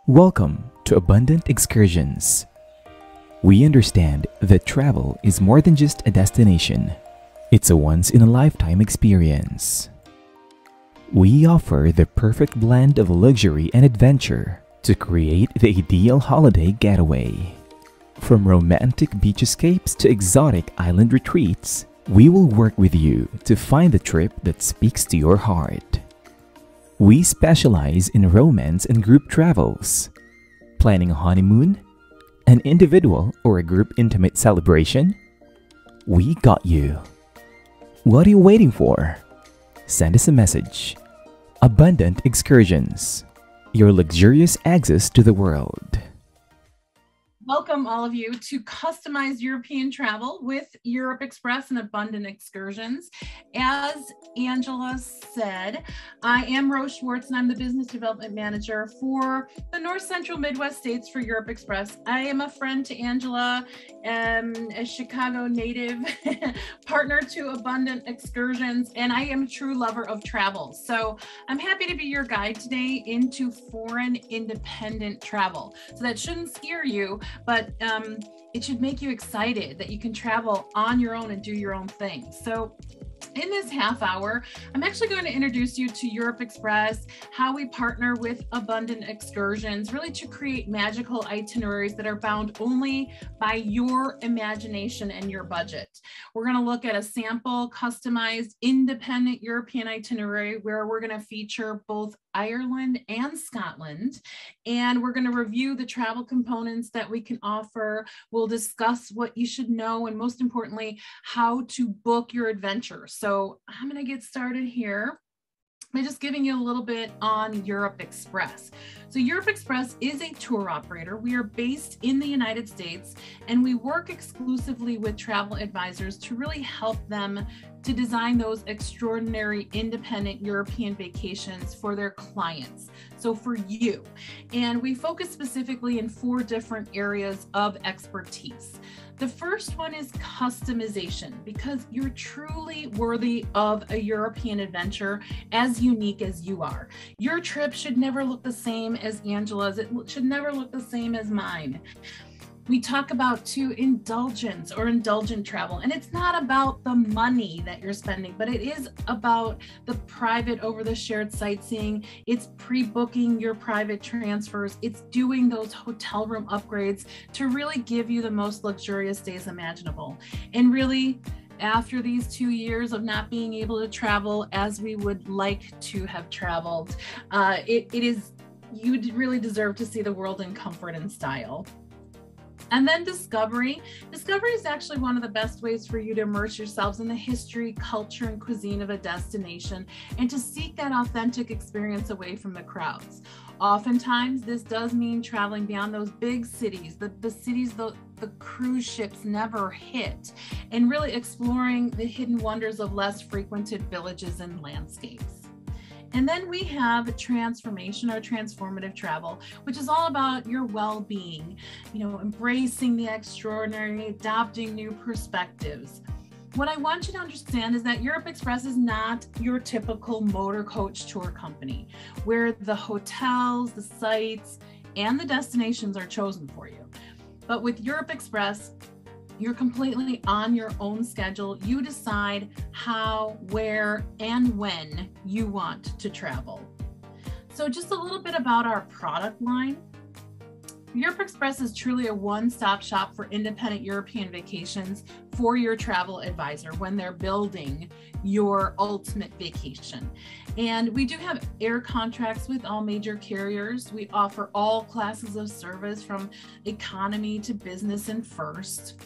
Welcome to Abundant Excursions. We understand that travel is more than just a destination. It's a once-in-a-lifetime experience. We offer the perfect blend of luxury and adventure to create the ideal holiday getaway. From romantic beach escapes to exotic island retreats, we will work with you to find the trip that speaks to your heart. We specialize in romance and group travels. Planning a honeymoon, an individual or a group intimate celebration? We got you. What are you waiting for? Send us a message. Abundant Excursions, your luxurious access to the world. Welcome all of you to customized European travel with Europe Express and Abundant Excursions. As Angela said, I am Rose Schwartz and I'm the Business Development Manager for the North Central Midwest states for Europe Express. I am a friend to Angela, a Chicago native, partner to Abundant Excursions, and I am a true lover of travel. So I'm happy to be your guide today into foreign independent travel. So that shouldn't scare you, but it should make you excited that you can travel on your own and do your own thing. So in this half hour, I'm actually going to introduce you to Europe Express, how we partner with Abundant Excursions, really to create magical itineraries that are bound only by your imagination and your budget. We're going to look at a sample customized independent European itinerary where we're going to feature both Ireland and Scotland, and we're going to review the travel components that we can offer. We'll discuss what you should know, and most importantly, how to book your adventure. So I'm going to get started here by just giving you a little bit on Europe Express. So Europe Express is a tour operator. We are based in the United States, and we work exclusively with travel advisors to really help them to design those extraordinary independent European vacations for their clients. So for you, and we focus specifically in 4 different areas of expertise. The first one is customization, because you're truly worthy of a European adventure as unique as you are. Your trip should never look the same as Angela's. It should never look the same as mine. We talk about indulgence or indulgent travel, and it's not about the money that you're spending, but it is about the private over the shared sightseeing. It's pre-booking your private transfers. It's doing those hotel room upgrades to really give you the most luxurious days imaginable. And really, after these 2 years of not being able to travel as we would like to have traveled, you really deserve to see the world in comfort and style. And then discovery. Discovery is actually one of the best ways for you to immerse yourselves in the history, culture, and cuisine of a destination and to seek that authentic experience away from the crowds. Oftentimes, this does mean traveling beyond those big cities, the cities the cruise ships never hit, and really exploring the hidden wonders of less frequented villages and landscapes. And then we have transformation or transformative travel, which is all about your well-being, embracing the extraordinary, adopting new perspectives. What I want you to understand is that Europe Express is not your typical motor coach tour company, where the hotels, the sites, and the destinations are chosen for you. But with Europe Express, you're completely on your own schedule. You decide how, where, and when you want to travel. So just a little bit about our product line. Europe Express is truly a one-stop shop for independent European vacations for your travel advisor when they're building your ultimate vacation. And we do have air contracts with all major carriers. We offer all classes of service from economy to business and first.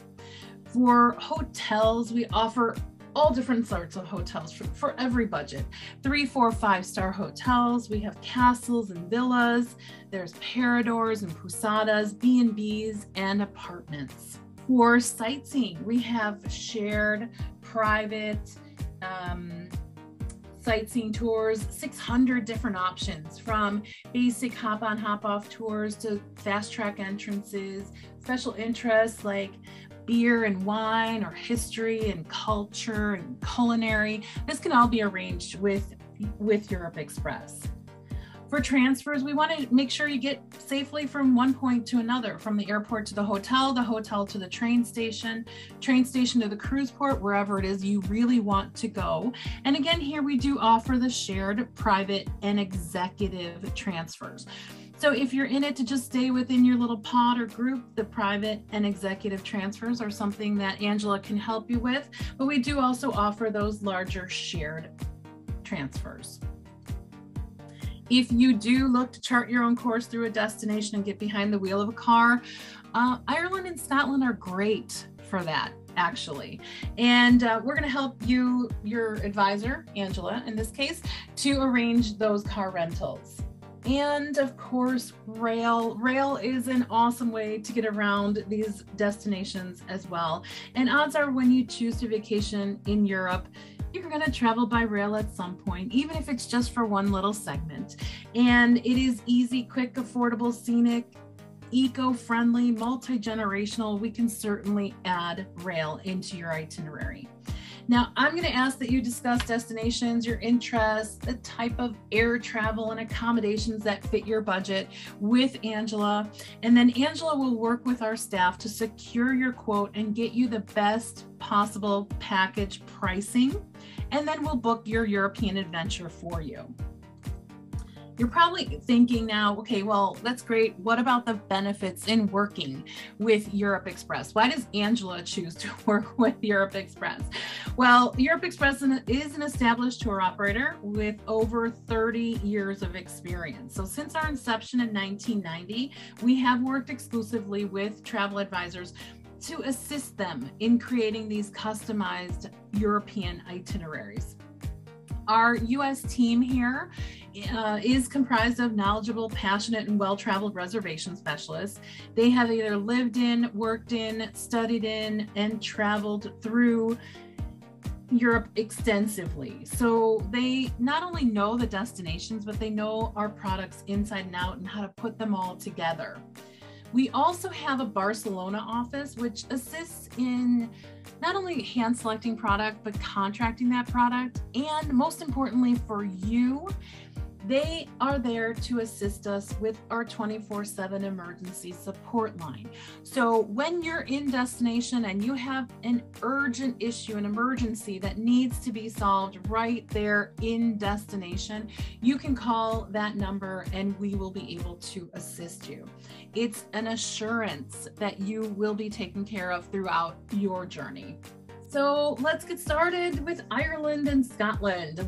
For hotels, we offer all different sorts of hotels for every budget. 3, 4, 5-star hotels. We have castles and villas. There's paradors and posadas, B&Bs, and apartments. For sightseeing, we have shared, private, sightseeing tours, 600 different options, from basic hop-on, hop-off tours to fast-track entrances, special interests like beer and wine, or history and culture and culinary. This can all be arranged with Europe Express. For transfers, we want to make sure you get safely from one point to another, from the airport to the hotel to the train station to the cruise port, wherever it is you really want to go. And again, here we do offer the shared, private, and executive transfers. So if you're in it to just stay within your little pod or group, the private and executive transfers are something that Angela can help you with, but we do also offer those larger shared transfers. If you do look to chart your own course through a destination and get behind the wheel of a car, Ireland and Scotland are great for that, actually. And we're going to help you, your advisor, Angela, in this case, to arrange those car rentals. And of course, rail. Rail is an awesome way to get around these destinations as well. And odds are when you choose to vacation in Europe, you're going to travel by rail at some point, even if it's just for one little segment. And it is easy, quick, affordable, scenic, eco-friendly, multi-generational. We can certainly add rail into your itinerary. Now, I'm going to ask that you discuss destinations, your interests, the type of air travel and accommodations that fit your budget with Angela. And then Angela will work with our staff to secure your quote and get you the best possible package pricing. And then we'll book your European adventure for you. You're probably thinking now, okay, well, that's great. What about the benefits in working with Europe Express? Why does Angela choose to work with Europe Express? Well, Europe Express is an established tour operator with over 30 years of experience. So since our inception in 1990, we have worked exclusively with travel advisors to assist them in creating these customized European itineraries. Our U.S. team here is comprised of knowledgeable, passionate, and well-traveled reservation specialists. They have either lived in, worked in, studied in, and traveled through Europe extensively. So they not only know the destinations, but they know our products inside and out and how to put them all together. We also have a Barcelona office, which assists in not only hand selecting product, but contracting that product. And most importantly for you, they are there to assist us with our 24/7 emergency support line. So when you're in destination and you have an urgent issue, an emergency that needs to be solved right there in destination, you can call that number and we will be able to assist you. It's an assurance that you will be taken care of throughout your journey. So let's get started with Ireland and Scotland.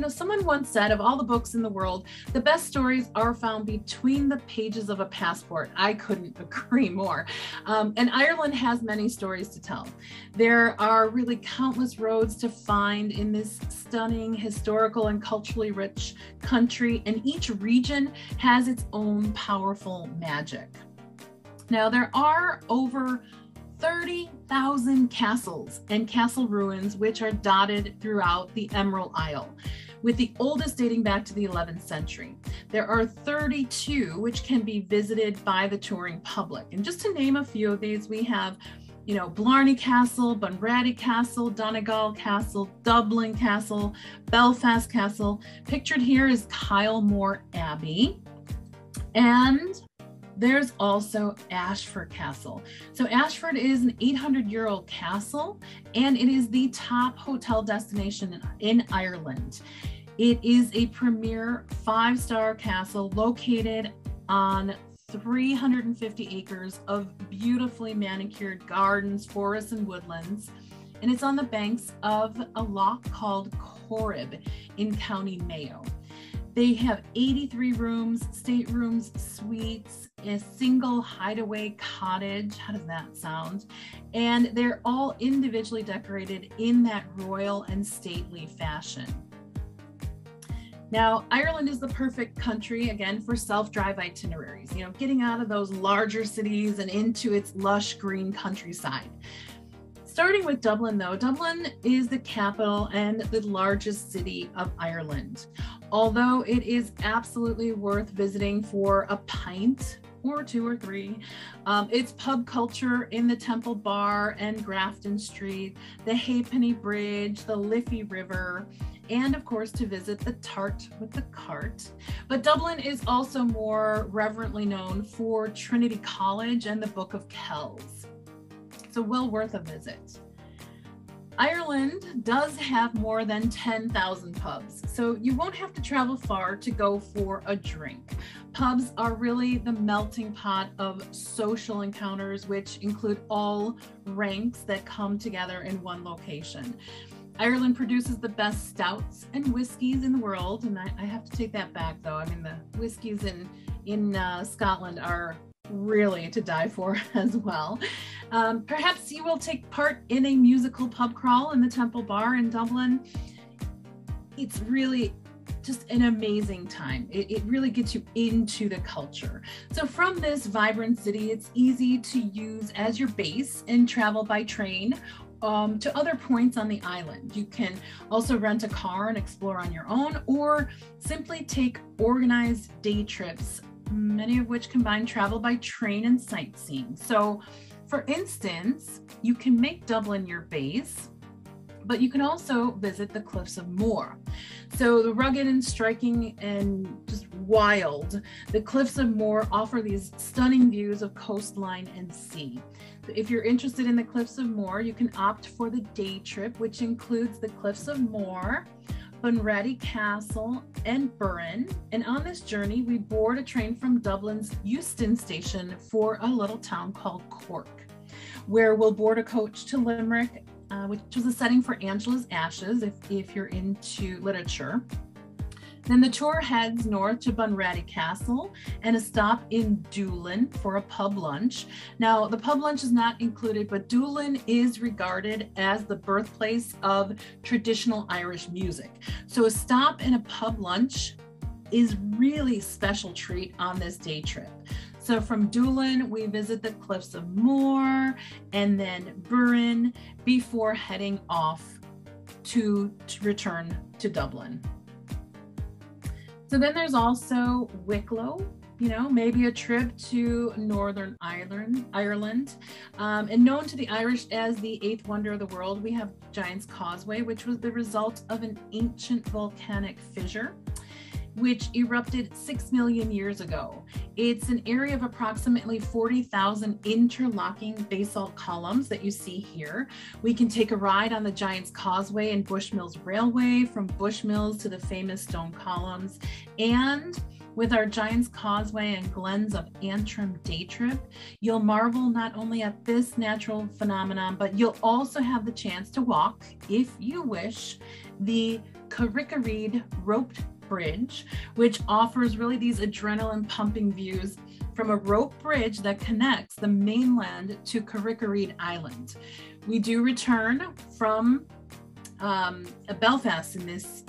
Someone once said, of all the books in the world, the best stories are found between the pages of a passport. I couldn't agree more. And Ireland has many stories to tell. There are really countless roads to find in this stunning, historical, and culturally rich country, and each region has its own powerful magic. Now, there are over 30,000 castles and castle ruins which are dotted throughout the Emerald Isle, with the oldest dating back to the 11th century. There are 32 which can be visited by the touring public. And just to name a few of these, we have Blarney Castle, Bunratty Castle, Donegal Castle, Dublin Castle, Belfast Castle. Pictured here is Kylemore Abbey. And there's also Ashford Castle. So Ashford is an 800-year-old castle, and it is the top hotel destination in Ireland. It is a premier 5-star castle located on 350 acres of beautifully manicured gardens, forests, and woodlands. And it's on the banks of a loch called Corrib in County Mayo. They have 83 rooms, staterooms, suites, a single hideaway cottage. How does that sound? And they're all individually decorated in that royal and stately fashion. Now, Ireland is the perfect country, again, for self-drive itineraries, getting out of those larger cities and into its lush green countryside. Starting with Dublin, though, Dublin is the capital and the largest city of Ireland. Although it is absolutely worth visiting for a pint or 2 or 3. It's pub culture in the Temple Bar and Grafton Street, the Halfpenny Bridge, the Liffey River, and of course to visit the Tart with the Cart. But Dublin is also more reverently known for Trinity College and the Book of Kells. So well worth a visit. Ireland does have more than 10,000 pubs, so you won't have to travel far to go for a drink. Pubs are really the melting pot of social encounters, which include all ranks that come together in one location. Ireland produces the best stouts and whiskeys in the world, and I have to take that back though. I mean, the whiskeys in Scotland are really to die for as well. Perhaps you will take part in a musical pub crawl in the Temple Bar in Dublin. It's really just an amazing time. It really gets you into the culture. So from this vibrant city, it's easy to use as your base and travel by train to other points on the island. You can also rent a car and explore on your own, or simply take organized day trips, many of which combine travel by train and sightseeing. So for instance, you can make Dublin your base, but you can also visit the Cliffs of Moher. So the rugged and striking and just wild, the Cliffs of Moher offer these stunning views of coastline and sea. If you're interested in the Cliffs of Moher, you can opt for the day trip, which includes the Cliffs of Moher, Bunratty Castle, and Burren. And on this journey, we board a train from Dublin's Euston station for a little town called Cork, where we'll board a coach to Limerick, which was a setting for Angela's Ashes, if you're into literature. Then the tour heads north to Bunratty Castle and a stop in Doolin for a pub lunch. Now, the pub lunch is not included, but Doolin is regarded as the birthplace of traditional Irish music. So a stop and a pub lunch is really a special treat on this day trip. So from Doolin, we visit the Cliffs of Moher and then Burren before heading off to return to Dublin. So then there's also Wicklow, maybe a trip to Northern Ireland. And known to the Irish as the eighth wonder of the world, we have Giant's Causeway, which was the result of an ancient volcanic fissure, which erupted 6 million years ago. It's an area of approximately 40,000 interlocking basalt columns that you see here. We can take a ride on the Giant's Causeway and Bushmills Railway from Bushmills to the famous stone columns. And with our Giant's Causeway and Glens of Antrim day trip, you'll marvel not only at this natural phenomenon, but you'll also have the chance to walk, if you wish, the Carrick-a-Reid roped bridge, which offers really these adrenaline pumping views from a rope bridge that connects the mainland to Carrick-a-Reid Island. We do return from Belfast in this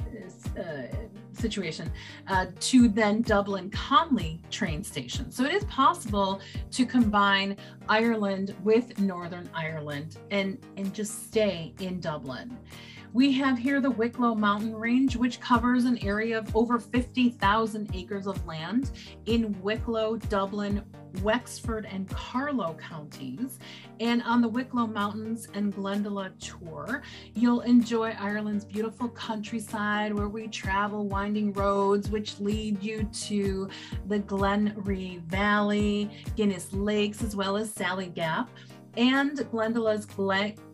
situation to then Dublin Conley train station. So it is possible to combine Ireland with Northern Ireland and just stay in Dublin. We have here the Wicklow mountain range, which covers an area of over 50,000 acres of land in Wicklow, Dublin, Wexford, and Carlow counties. And on the Wicklow Mountains and Glendalough tour, you'll enjoy Ireland's beautiful countryside, where we travel winding roads which lead you to the Glenree Valley, Guinness Lakes, as well as Sally Gap, and Glendalough's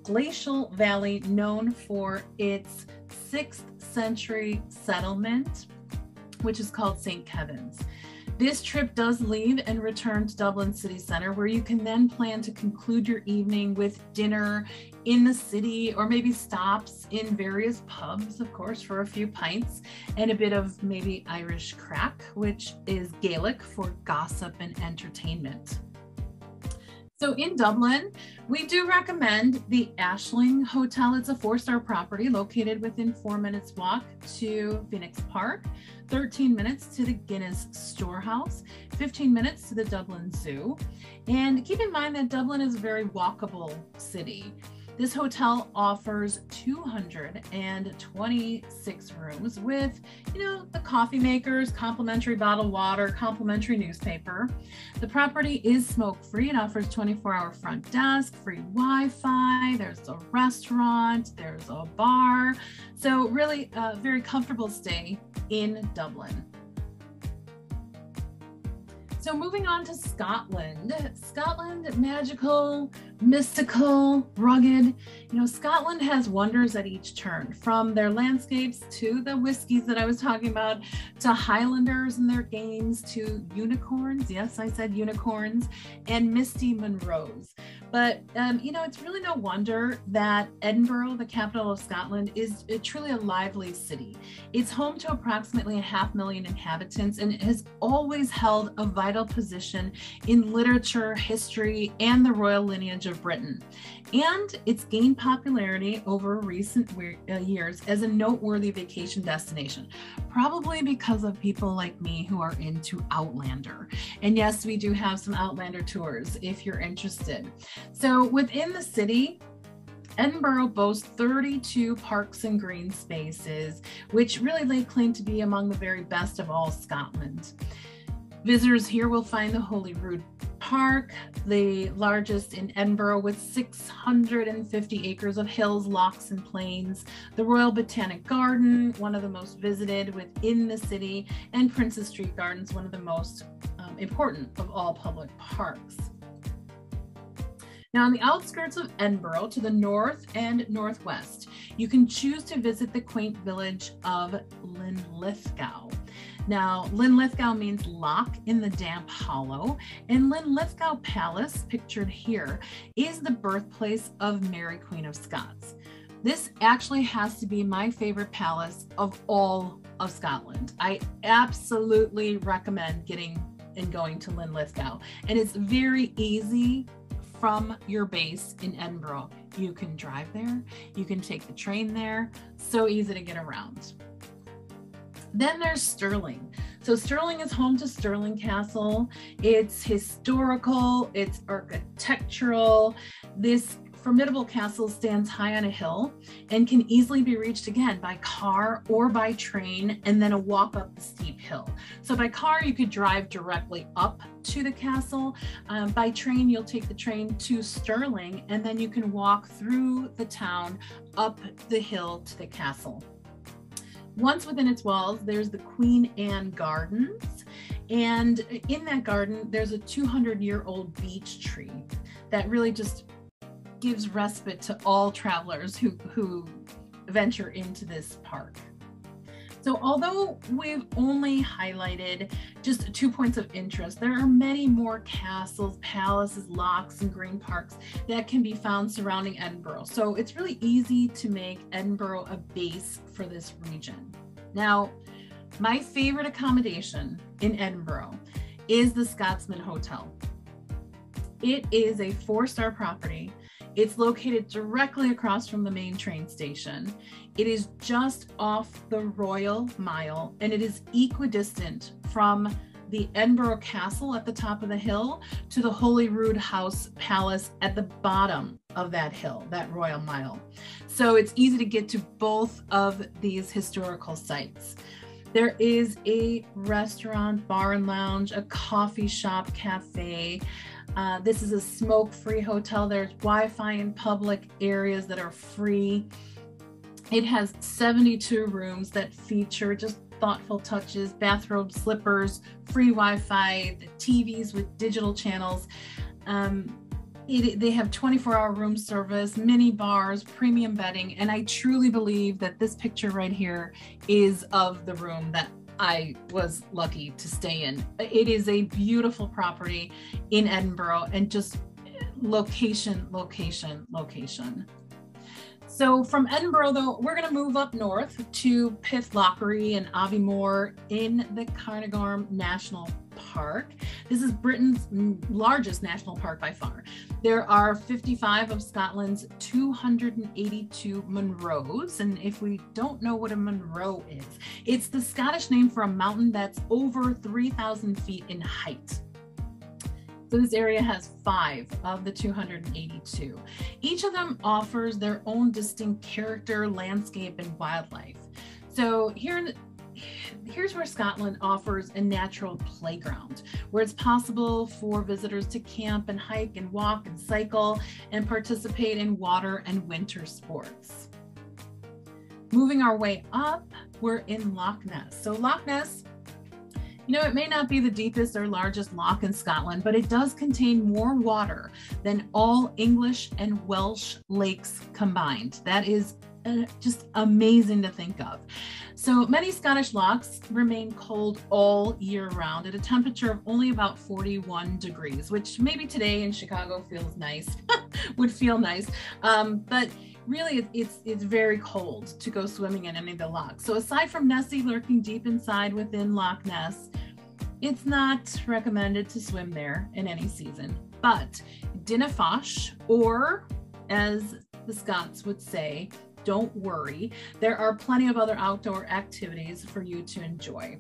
glacial valley, known for its 6th century settlement, which is called St. Kevin's. This trip does leave and return to Dublin City Centre, where you can then plan to conclude your evening with dinner in the city, or maybe stops in various pubs, of course, for a few pints and a bit of maybe Irish crack, which is Gaelic for gossip and entertainment. So in Dublin, we do recommend the Ashling Hotel. It's a 4-star property located within 4 minutes walk to Phoenix Park, 13 minutes to the Guinness Storehouse, 15 minutes to the Dublin Zoo. And keep in mind that Dublin is a very walkable city. This hotel offers 226 rooms with, the coffee makers, complimentary bottled water, complimentary newspaper. The property is smoke-free and offers 24-hour front desk, free Wi-Fi, there's a restaurant, there's a bar. So really a very comfortable stay in Dublin. So moving on to Scotland. Scotland, magical, mystical, rugged. Scotland has wonders at each turn, from their landscapes to the whiskeys that I was talking about, to Highlanders and their games, to unicorns. Yes, I said unicorns, and misty Monroes. But, it's really no wonder that Edinburgh, the capital of Scotland, is truly a lively city. It's home to approximately 500,000 inhabitants, and it has always held a vital position in literature, history, and the royal lineage of Britain. And it's gained popularity over recent years as a noteworthy vacation destination, probably because of people like me who are into Outlander. And yes, we do have some Outlander tours if you're interested. So within the city, Edinburgh boasts 32 parks and green spaces, which really lay claim to be among the very best of all Scotland. Visitors here will find the Holyrood Park, the largest in Edinburgh, with 650 acres of hills, lochs, and plains, the Royal Botanic Garden, one of the most visited within the city, and Princes Street Gardens, one of the most important of all public parks. Now, on the outskirts of Edinburgh, to the north and northwest, you can choose to visit the quaint village of Linlithgow. Now, Linlithgow means loch in the damp hollow, and Linlithgow Palace, pictured here, is the birthplace of Mary, Queen of Scots. This actually has to be my favorite palace of all of Scotland. I absolutely recommend going to Linlithgow, and it's very easy from your base in Edinburgh. You can drive there, you can take the train there, so easy to get around. Then there's Stirling. So Stirling is home to Stirling Castle. It's historical, it's architectural. This formidable castle stands high on a hill and can easily be reached again by car or by train, and then a walk up the steep hill. So by car, you could drive directly up to the castle. By train, you'll take the train to Stirling, and then you can walk through the town up the hill to the castle. Once within its walls, there's the Queen Anne Gardens, and in that garden, there's a 200-year-old beech tree that really just gives respite to all travelers who venture into this park. So although we've only highlighted just 2 points of interest, there are many more castles, palaces, lochs, and green parks that can be found surrounding Edinburgh. So it's really easy to make Edinburgh a base for this region. Now, my favorite accommodation in Edinburgh is the Scotsman Hotel. It is a 4-star property. It's located directly across from the main train station. It is just off the Royal Mile, and it is equidistant from the Edinburgh Castle at the top of the hill to the Holyrood House Palace at the bottom of that hill, that Royal Mile. So it's easy to get to both of these historical sites. There is a restaurant, bar and lounge, a coffee shop, cafe. This is a smoke-free hotel. There's Wi-Fi in public areas that are free. It has 72 rooms that feature just thoughtful touches, bathrobe slippers, free Wi-Fi, the TVs with digital channels. They have 24-hour room service, mini bars, premium bedding, and I truly believe that this picture right here is of the room that I was lucky to stay in. It is a beautiful property in Edinburgh, and just location, location, location. So from Edinburgh, though, we're going to move up north to Pitlochry and Aviemore in the Cairngorm National Park. This is Britain's largest national park by far. There are 55 of Scotland's 282 Monroes. And if we don't know what a Monroe is, it's the Scottish name for a mountain that's over 3,000 feet in height. So this area has 5 of the 282. Each of them offers their own distinct character, landscape, and wildlife. So here's where Scotland offers a natural playground where it's possible for visitors to camp and hike and walk and cycle and participate in water and winter sports. Moving our way up, we're in Loch Ness. So Loch Ness, you know, it may not be the deepest or largest loch in Scotland, but it does contain more water than all English and Welsh lakes combined. That is just amazing to think of. So many Scottish lochs remain cold all year round at a temperature of only about 41 degrees, which maybe today in Chicago feels nice, would feel nice. But really it's very cold to go swimming in any of the lochs. So aside from Nessie lurking deep inside within Loch Ness, it's not recommended to swim there in any season. But Dinna Fáis, or as the Scots would say, don't worry, there are plenty of other outdoor activities for you to enjoy.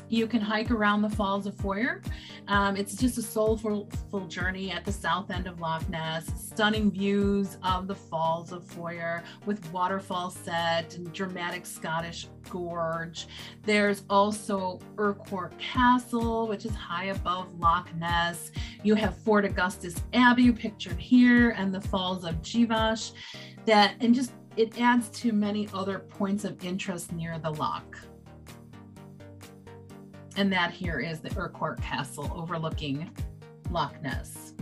You can hike around the Falls of Foyer. It's just a soulful journey at the south end of Loch Ness. Stunning views of the Falls of Foyer with waterfall set and dramatic Scottish gorge. There's also Urquhart Castle, which is high above Loch Ness. You have Fort Augustus Abbey pictured here and the Falls of Givash. It adds to many other points of interest near the loch. And that here is the Urquhart Castle overlooking Loch Ness.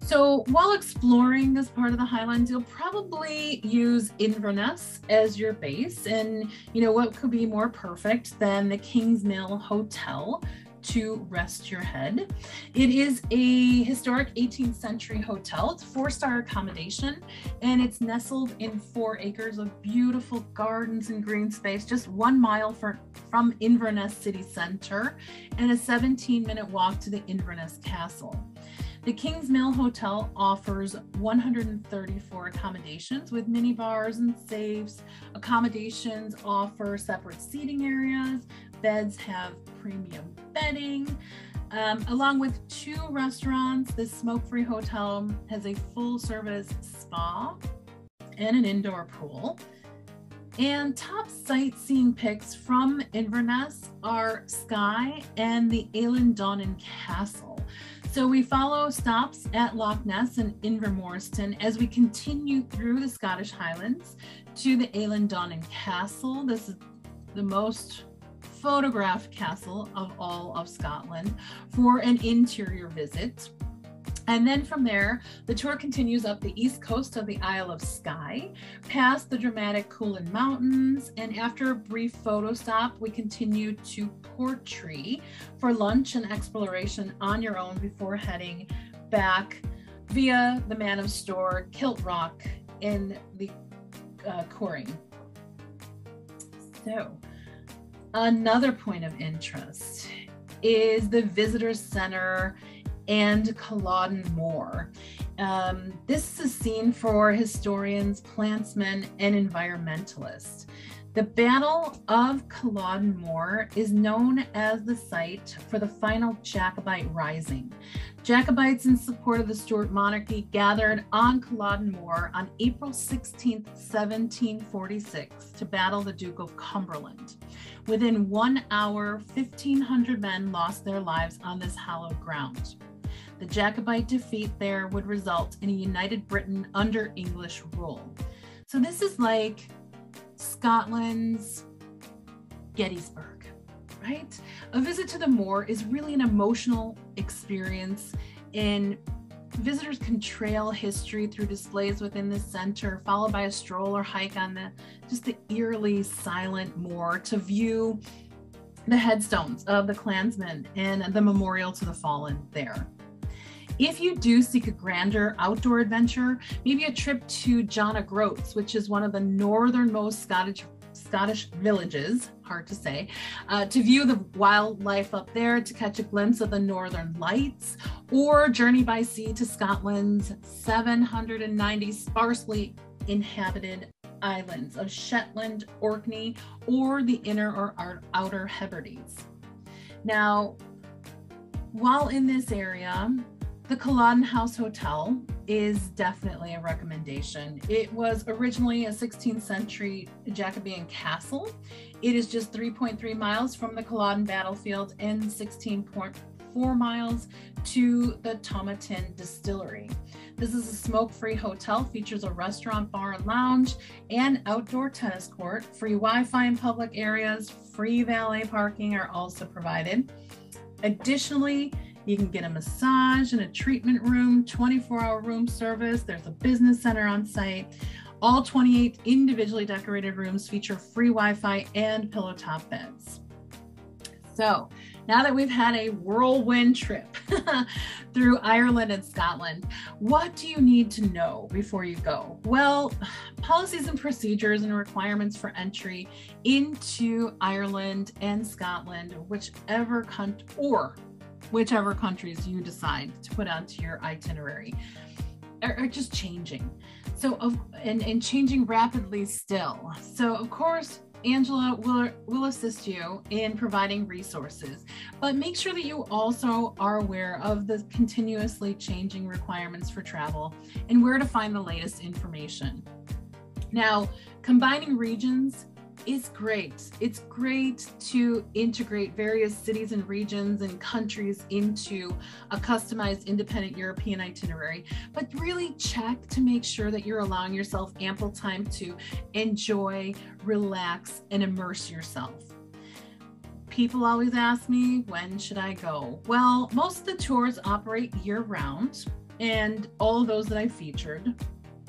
So while exploring this part of the Highlands, you'll probably use Inverness as your base. And you know what could be more perfect than the Kingsmill Hotel to rest your head. It is a historic 18th century hotel. It's 4-star accommodation, and it's nestled in 4 acres of beautiful gardens and green space, just 1 mile from Inverness city center, and a 17-minute walk to the Inverness Castle. The Kingsmill Hotel offers 134 accommodations with minibars and safes. Accommodations offer separate seating areas. Beds have premium bedding. Along with 2 restaurants, this smoke-free hotel has a full-service spa and an indoor pool. And top sightseeing picks from Inverness are Skye and the Eilean Castle. So we follow stops at Loch Ness and Invermorston as we continue through the Scottish Highlands to the Eilean Castle. This is the most photographed castle of all of Scotland for an interior visit. And then from there, the tour continues up the east coast of the Isle of Skye, past the dramatic Coolin Mountains, and after a brief photo stop, we continue to Portree for lunch and exploration on your own before heading back via the Man of Store, Kilt Rock, and the Coring. So, another point of interest is the Visitor Center and Culloden Moor. This is a scene for historians, plantsmen, and environmentalists. The Battle of Culloden Moor is known as the site for the final Jacobite rising. Jacobites in support of the Stuart monarchy gathered on Culloden Moor on April 16, 1746 to battle the Duke of Cumberland. Within 1 hour, 1,500 men lost their lives on this hallowed ground. The Jacobite defeat there would result in a united Britain under English rule. So this is like Scotland's Gettysburg, right? A visit to the moor is really an emotional experience, and visitors can trail history through displays within the center, followed by a stroll or hike on the eerily silent moor to view the headstones of the clansmen and the memorial to the fallen there. If you do seek a grander outdoor adventure, maybe a trip to John O'Groats, which is one of the northernmost Scottish villages, hard to say, to view the wildlife up there, to catch a glimpse of the Northern Lights, or journey by sea to Scotland's 790 sparsely inhabited islands of Shetland, Orkney, or the Inner or Outer Hebrides. Now, while in this area, the Culloden House Hotel is definitely a recommendation. It was originally a 16th century Jacobean castle. It is just 3.3 miles from the Culloden battlefield and 16.4 miles to the Tomatin distillery. This is a smoke-free hotel, features a restaurant, bar, and lounge, and outdoor tennis court. Free Wi-Fi in public areas, free valet parking are also provided. Additionally, you can get a massage and a treatment room, 24-hour room service. There's a business center on site. All 28 individually decorated rooms feature free Wi-Fi and pillow top beds. So now that we've had a whirlwind trip through Ireland and Scotland, what do you need to know before you go? Well, policies and procedures and requirements for entry into Ireland and Scotland, whichever countries you decide to put onto your itinerary, are just changing. So, and changing rapidly still. So, of course, Angela will assist you in providing resources, but make sure that you also are aware of the continuously changing requirements for travel and where to find the latest information. Now, combining regions is great. It's great to integrate various cities and regions and countries into a customized independent European itinerary, but really check to make sure that you're allowing yourself ample time to enjoy, relax, and immerse yourself. People always ask me, when should I go? Well, most of the tours operate year-round, and all of those that I featured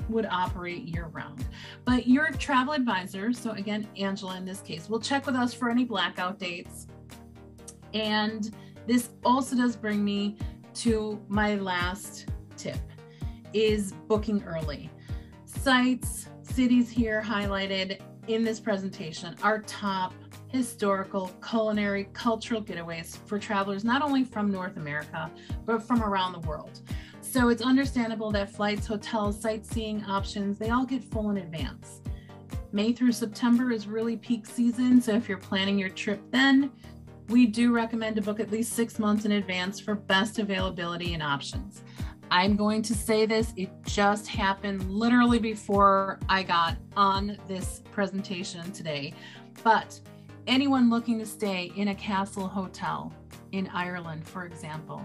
would operate year-round. But your travel advisor, so again, Angela in this case, will check with us for any blackout dates. And this also does bring me to my last tip, is booking early. Sites, cities here highlighted in this presentation are top historical, culinary, cultural getaways for travelers, not only from North America, but from around the world. So it's understandable that flights, hotels, sightseeing options, they all get full in advance. May through September is really peak season. So if you're planning your trip then, we do recommend to book at least 6 months in advance for best availability and options. I'm going to say this, it just happened literally before I got on this presentation today, but anyone looking to stay in a castle hotel in Ireland, for example,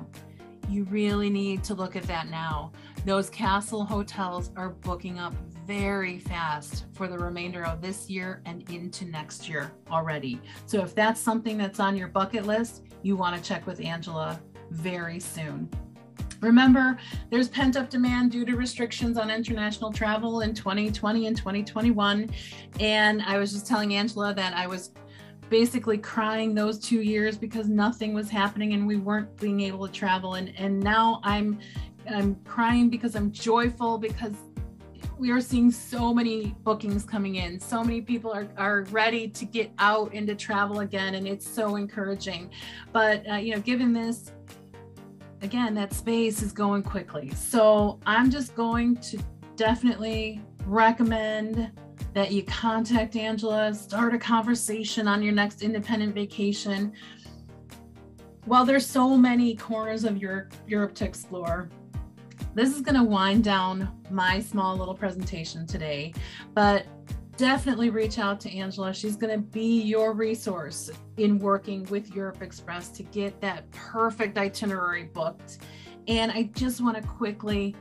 you really need to look at that now. Those castle hotels are booking up very fast for the remainder of this year and into next year already. So if that's something that's on your bucket list, you want to check with Angela very soon. Remember, there's pent-up demand due to restrictions on international travel in 2020 and 2021. And I was just telling Angela that I was basically crying those 2 years because nothing was happening and we weren't being able to travel. And now I'm crying because I'm joyful because we are seeing so many bookings coming in. So many people are ready to get out and to travel again. And it's so encouraging. But, given this, again, that space is going quickly. So I'm just going to definitely recommend that you contact Angela, start a conversation on your next independent vacation. While there's so many corners of Europe to explore, this is going to wind down my small little presentation today, but definitely reach out to Angela. She's going to be your resource in working with Europe Express to get that perfect itinerary booked. And I just want to quickly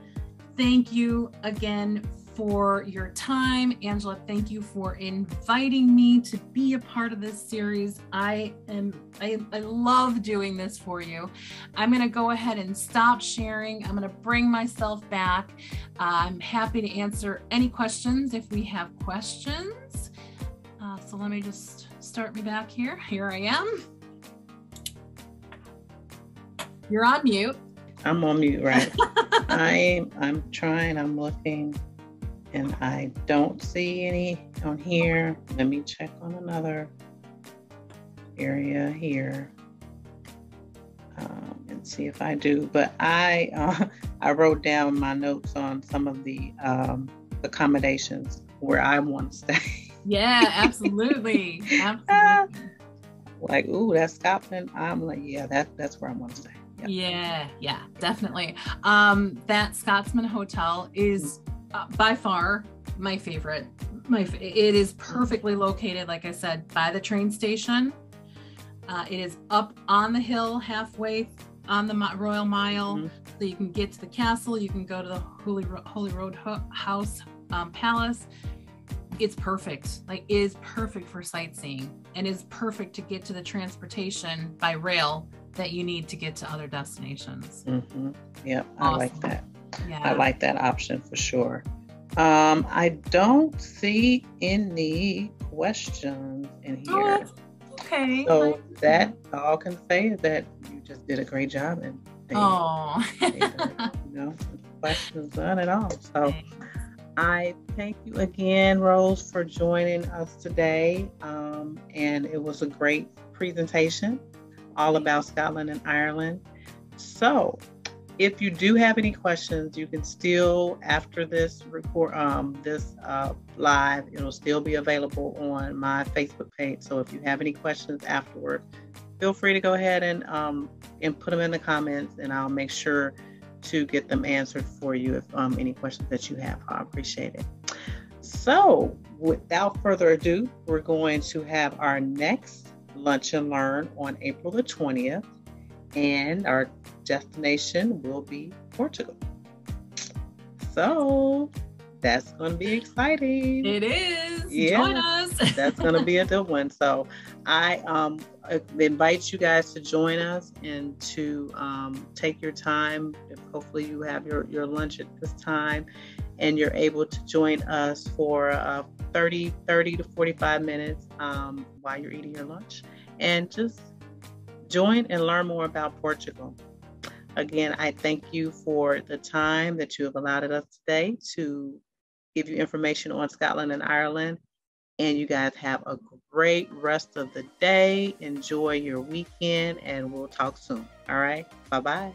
thank you again for your time. Angela, thank you for inviting me to be a part of this series. I love doing this for you. I'm going to go ahead and stop sharing. I'm going to bring myself back. I'm happy to answer any questions if we have questions. So let me just start me back here. Here I am. You're on mute. I'm on mute, right? I'm trying, I'm looking, and I don't see any on here. Let me check on another area here and see if I do. But I wrote down my notes on some of the accommodations where I want to stay. Yeah, absolutely. Absolutely. Like, ooh, that's Scotland. I'm like, yeah, that's where I want to stay. Yeah, definitely. That Scotsman Hotel is by far my favorite. It is perfectly located, like I said, by the train station. It is up on the hill, halfway on the Royal Mile, so you can get to the castle. You can go to the Holy Road House Palace. It's perfect. Like, it is perfect for sightseeing, and is perfect to get to the transportation by rail that you need to get to other destinations. Yep, Awesome. I like that. Yeah. I like that option for sure. I don't see any questions in here. Okay. So that all I can say is that you just did a great job, and questions none at all. So I thank you again, Rose, for joining us today. And it was a great presentation all about Scotland and Ireland. So if you do have any questions, you can still, after this report, this live, it'll still be available on my Facebook page. So if you have any questions afterward, feel free to go ahead and put them in the comments, and I'll make sure to get them answered for you if any questions that you have. I appreciate it. So without further ado, we're going to have our next Lunch and Learn on April the 20th, and our destination will be Portugal. So that's going to be exciting. It is. Yeah, join us. That's going to be a good one. So I invite you guys to join us and to take your time. Hopefully you have your lunch at this time, and you're able to join us for 30 to 45 minutes while you're eating your lunch, and just join and learn more about Portugal. Again, I thank you for the time that you have allowed us today to give you information on Scotland and Ireland. And you guys have a great rest of the day. Enjoy your weekend, and we'll talk soon. All right. Bye-bye.